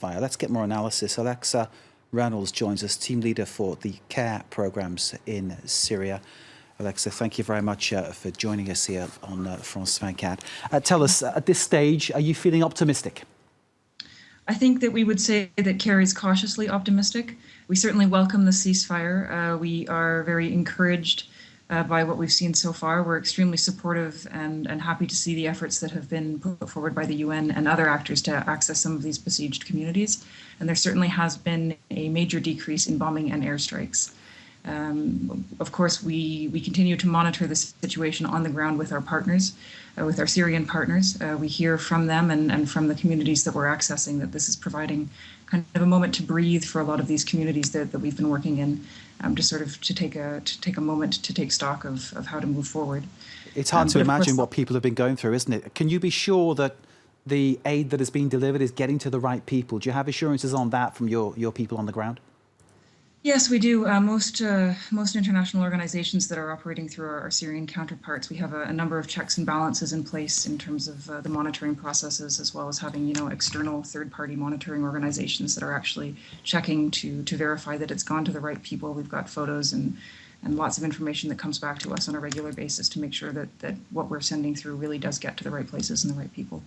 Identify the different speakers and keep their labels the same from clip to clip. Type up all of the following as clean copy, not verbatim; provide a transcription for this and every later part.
Speaker 1: Ceasefire. Let's get more analysis. Alexa Reynolds joins us, team leader for the CARE programs in Syria. Alexa, thank you very much for joining us here on France 24. Tell us, at this stage, are you feeling optimistic?
Speaker 2: I think that we would say that CARE is cautiously optimistic. We certainly welcome the ceasefire. We are very encouraged by what we've seen so far. We're extremely supportive and happy to see the efforts that have been put forward by the UN and other actors to access some of these besieged communities. And there certainly has been a major decrease in bombing and airstrikes. Of course, we continue to monitor the situation on the ground with our partners, with our Syrian partners. We hear from them and from the communities that we're accessing that this is providing kind of a moment to breathe for a lot of these communities that we've been working in, to take a moment to take stock of how to move forward.
Speaker 1: It's hard to imagine what people have been going through, isn't it? Can you be sure that the aid that is being delivered is getting to the right people? Do you have assurances on that from your people on the ground?
Speaker 2: Yes, we do. Most international organizations that are operating through our Syrian counterparts, we have a number of checks and balances in place in terms of the monitoring processes, as well as having external third-party monitoring organizations that are actually checking to verify that it's gone to the right people. We've got photos and lots of information that comes back to us on a regular basis to make sure that what we're sending through really does get to the right places and the right people.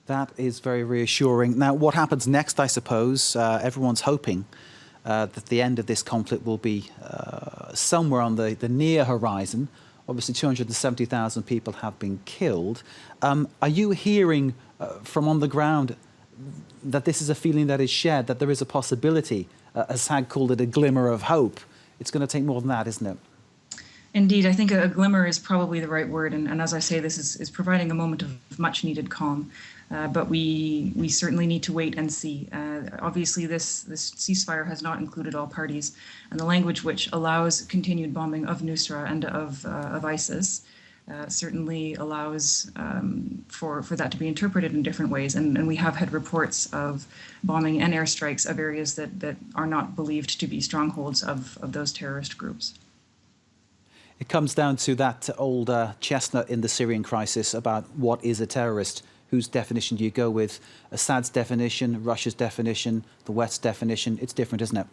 Speaker 1: That is very reassuring. Now, what happens next, I suppose, everyone's hoping that the end of this conflict will be somewhere on the near horizon. Obviously, 270,000 people have been killed. Are you hearing from on the ground that this is a feeling that is shared, that there is a possibility, Assad called it a glimmer of hope? It's going to take more than that, isn't it?
Speaker 2: Indeed, I think a glimmer is probably the right word. And as I say, this is providing a moment of much needed calm. But we certainly need to wait and see. Obviously, this ceasefire has not included all parties. And the language which allows continued bombing of Nusra and of ISIS certainly allows for that to be interpreted in different ways. And we have had reports of bombing and airstrikes of areas that are not believed to be strongholds of those terrorist groups.
Speaker 1: It comes down to that old chestnut in the Syrian crisis about what is a terrorist. Whose definition do you go with? Assad's definition, Russia's definition, the West's definition? It's different, isn't it?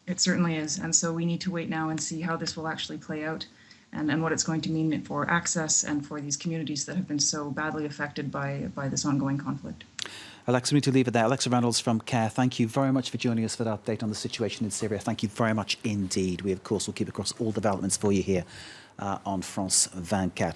Speaker 2: It certainly is. And so we need to wait now and see how this will actually play out and what it's going to mean for access and for these communities that have been so badly affected by this ongoing conflict.
Speaker 1: Alexa, we need to leave it there. Alexa Reynolds from CARE, thank you very much for joining us for that update on the situation in Syria. Thank you very much indeed. We, of course, will keep across all developments for you here on France 24.